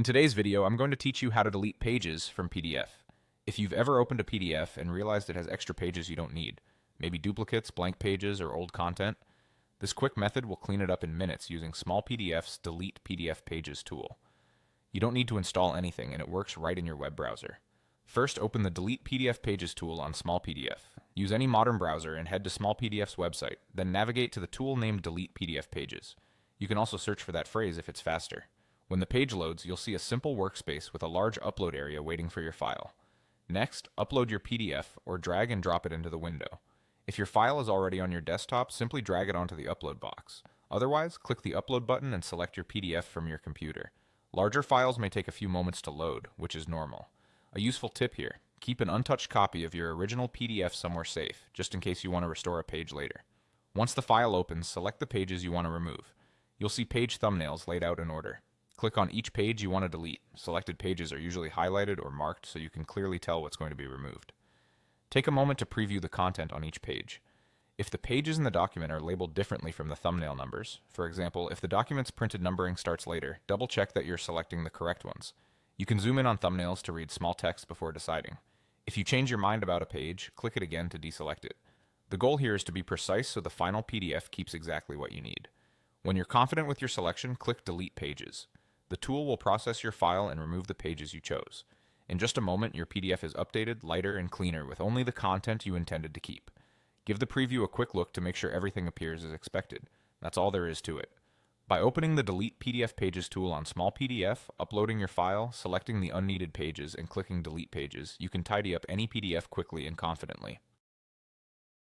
In today's video, I'm going to teach you how to delete pages from PDF. If you've ever opened a PDF and realized it has extra pages you don't need, maybe duplicates, blank pages, or old content, this quick method will clean it up in minutes using SmallPDF's Delete PDF Pages tool. You don't need to install anything, and it works right in your web browser. First, open the Delete PDF Pages tool on SmallPDF. Use any modern browser and head to SmallPDF's website, then navigate to the tool named Delete PDF Pages. You can also search for that phrase if it's faster. When the page loads, you'll see a simple workspace with a large upload area waiting for your file. Next, upload your PDF or drag and drop it into the window. If your file is already on your desktop, simply drag it onto the upload box. Otherwise, click the upload button and select your PDF from your computer. Larger files may take a few moments to load, which is normal. A useful tip here: keep an untouched copy of your original PDF somewhere safe, just in case you want to restore a page later. Once the file opens, select the pages you want to remove. You'll see page thumbnails laid out in order. Click on each page you want to delete. Selected pages are usually highlighted or marked so you can clearly tell what's going to be removed. Take a moment to preview the content on each page. If the pages in the document are labeled differently from the thumbnail numbers, for example, if the document's printed numbering starts later, double check that you're selecting the correct ones. You can zoom in on thumbnails to read small text before deciding. If you change your mind about a page, click it again to deselect it. The goal here is to be precise so the final PDF keeps exactly what you need. When you're confident with your selection, click Delete Pages. The tool will process your file and remove the pages you chose. In just a moment, your PDF is updated, lighter, and cleaner with only the content you intended to keep. Give the preview a quick look to make sure everything appears as expected. That's all there is to it. By opening the Delete PDF Pages tool on SmallPDF, uploading your file, selecting the unneeded pages, and clicking Delete Pages, you can tidy up any PDF quickly and confidently.